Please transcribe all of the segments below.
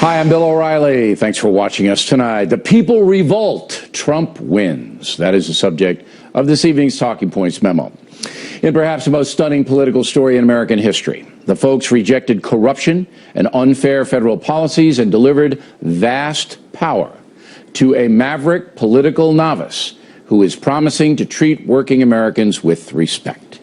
Hi, I'm Bill O'Reilly. Thanks for watching us tonight. The people revolt. Trump wins. That is the subject of this evening's Talking Points memo. In perhaps the most stunning political story in American history, the folks rejected corruption and unfair federal policies and delivered vast power to a maverick political novice who is promising to treat working Americans with respect.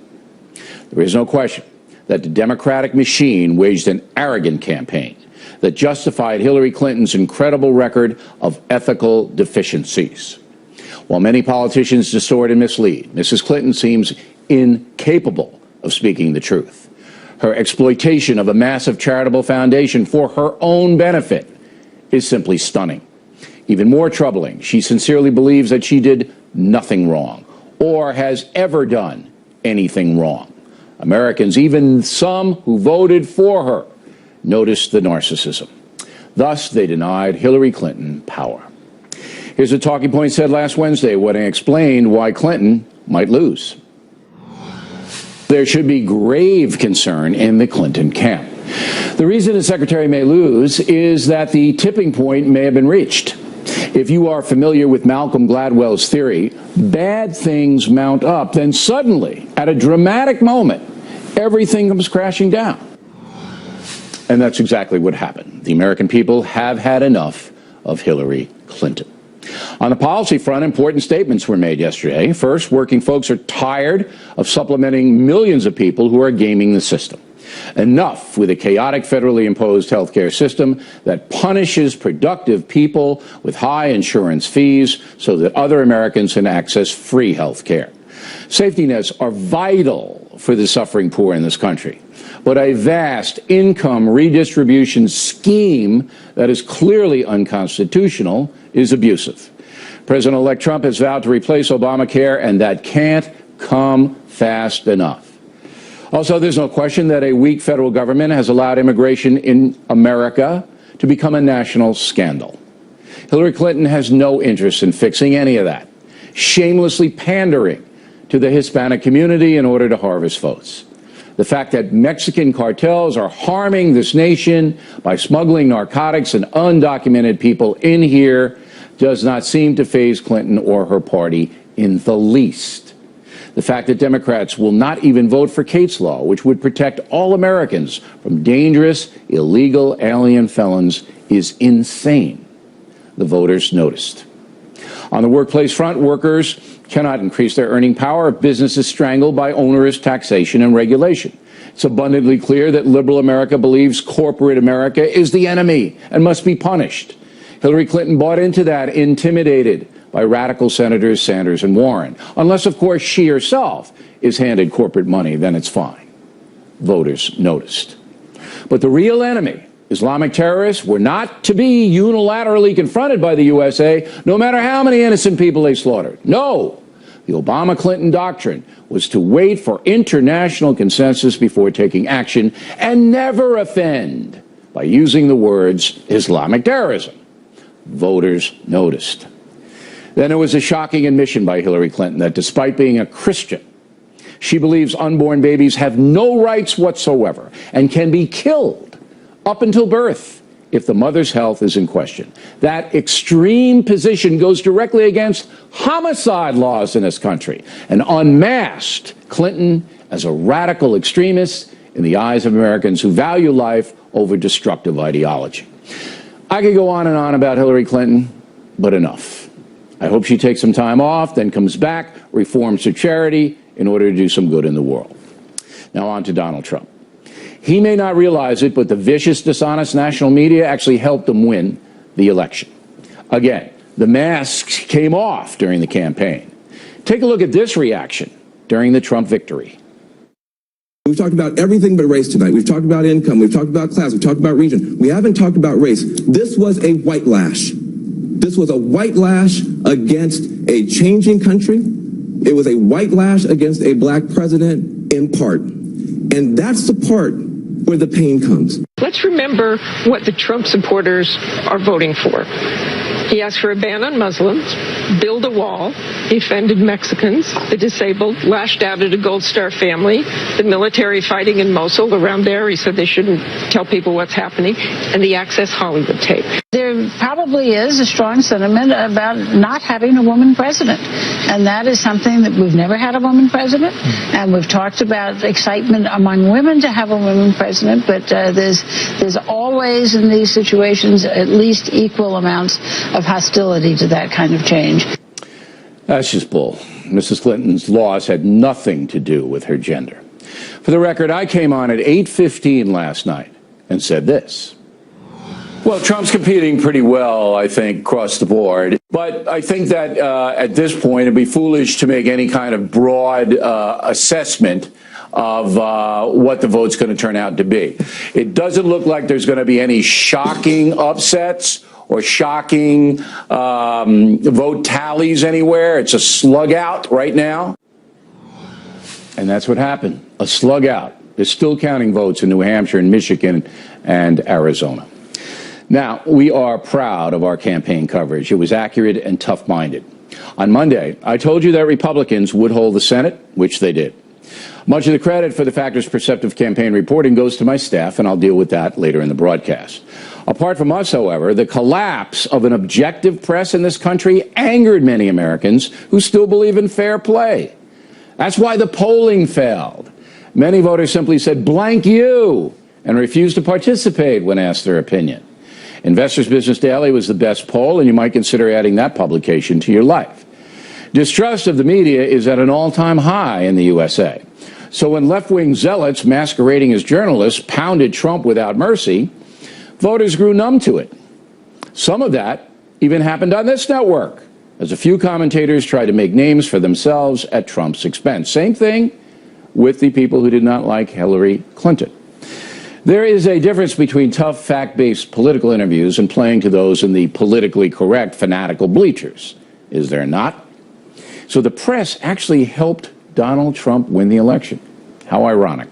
There is no question that the Democratic machine waged an arrogant campaign that justified Hillary Clinton's incredible record of ethical deficiencies. While many politicians distort and mislead, Mrs. Clinton seems incapable of speaking the truth. Her exploitation of a massive charitable foundation for her own benefit is simply stunning. Even more troubling, she sincerely believes that she did nothing wrong or has ever done anything wrong. Americans, even some who voted for her, noticed the narcissism. Thus, they denied Hillary Clinton power. Here's what Talking Point said last Wednesday when I explained why Clinton might lose. There should be grave concern in the Clinton camp. The reason the secretary may lose is that the tipping point may have been reached. If you are familiar with Malcolm Gladwell's theory, bad things mount up, then suddenly, at a dramatic moment, everything comes crashing down. And that's exactly what happened. The American people have had enough of Hillary Clinton. On the policy front, important statements were made yesterday. First, working folks are tired of supplementing millions of people who are gaming the system. Enough with a chaotic federally imposed healthcare system that punishes productive people with high insurance fees so that other Americans can access free health care. Safety nets are vital for the suffering poor in this country, but a vast income redistribution scheme that is clearly unconstitutional is abusive. President-elect Trump has vowed to replace Obamacare, and that can't come fast enough. Also, there's no question that a weak federal government has allowed immigration in America to become a national scandal. Hillary Clinton has no interest in fixing any of that, shamelessly pandering to the Hispanic community in order to harvest votes. The fact that Mexican cartels are harming this nation by smuggling narcotics and undocumented people in here does not seem to faze Clinton or her party in the least. The fact that Democrats will not even vote for Kate's Law, which would protect all Americans from dangerous, illegal alien felons, is insane. The voters noticed. On the workplace front, workers cannot increase their earning power if business is strangled by onerous taxation and regulation. It's abundantly clear that liberal America believes corporate America is the enemy and must be punished. Hillary Clinton bought into that, intimidated by radical Senators Sanders and Warren. Unless, of course, she herself is handed corporate money, then it's fine. Voters noticed. But the real enemy, Islamic terrorists, were not to be unilaterally confronted by the USA, no matter how many innocent people they slaughtered. No, the Obama-Clinton doctrine was to wait for international consensus before taking action and never offend by using the words Islamic terrorism. Voters noticed. Then there was a shocking admission by Hillary Clinton that despite being a Christian, she believes unborn babies have no rights whatsoever and can be killed up until birth if the mother's health is in question. That extreme position goes directly against homicide laws in this country and unmasked Clinton as a radical extremist in the eyes of Americans who value life over destructive ideology. I could go on and on about Hillary Clinton, but enough. I hope she takes some time off, then comes back, reforms her charity in order to do some good in the world. Now on to Donald Trump. He may not realize it, but the vicious, dishonest national media actually helped him win the election. Again, the masks came off during the campaign. Take a look at this reaction during the Trump victory. We've talked about everything but race tonight. We've talked about income. We've talked about class. We've talked about region. We haven't talked about race. This was a white lash. This was a white lash against a changing country. It was a white lash against a black president in part. And that's the part where the pain comes. Let's remember what the Trump supporters are voting for. He asked for a ban on Muslims, build a wall, defended Mexicans, the disabled, lashed out at a Gold Star family, the military fighting in Mosul around there. He said they shouldn't tell people what's happening, and the Access Hollywood tape. There probably is a strong sentiment about not having a woman president, and that is something that we've never had a woman president, and we've talked about excitement among women to have a woman president, but there's always in these situations at least equal amounts of hostility to that kind of change. That's just bull. Mrs. Clinton's loss had nothing to do with her gender. For the record, I came on at 8:15 last night and said this. Well, Trump's competing pretty well, I think, across the board. But I think that at this point, it'd be foolish to make any kind of broad assessment of what the vote's going to turn out to be. It doesn't look like there's going to be any shocking upsets or shocking vote tallies anywhere. It's a slug out right now. And that's what happened, a slug out. They're still counting votes in New Hampshire and Michigan and Arizona. Now, we are proud of our campaign coverage. It was accurate and tough-minded. On Monday, I told you that Republicans would hold the Senate, which they did. Much of the credit for the Factors Perceptive campaign reporting goes to my staff, and I'll deal with that later in the broadcast. Apart from us, however, the collapse of an objective press in this country angered many Americans who still believe in fair play. That's why the polling failed. Many voters simply said, blank you, and refused to participate when asked their opinion. Investor's Business Daily was the best poll, and you might consider adding that publication to your life. Distrust of the media is at an all-time high in the USA. So when left-wing zealots masquerading as journalists pounded Trump without mercy, voters grew numb to it. Some of that even happened on this network, as a few commentators tried to make names for themselves at Trump's expense. Same thing with the people who did not like Hillary Clinton. There is a difference between tough, fact-based political interviews and playing to those in the politically correct, fanatical bleachers. Is there not? So the press actually helped Donald Trump win the election. How ironic.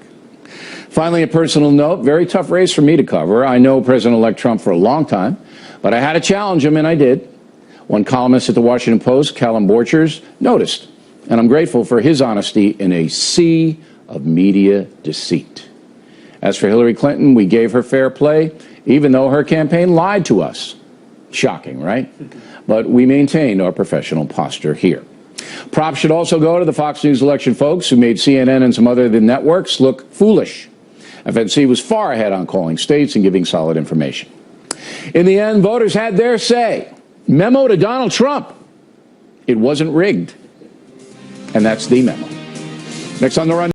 Finally, a personal note, very tough race for me to cover. I know President-elect Trump for a long time, but I had to challenge him, and I did. One columnist at the Washington Post, Callum Borchers, noticed, and I'm grateful for his honesty in a sea of media deceit. As for Hillary Clinton, we gave her fair play, even though her campaign lied to us. Shocking, right? But we maintained our professional posture here. Props should also go to the Fox News election folks who made CNN and some other networks look foolish. FNC was far ahead on calling states and giving solid information. In the end, voters had their say. Memo to Donald Trump. It wasn't rigged. And that's the memo. Next on The Run.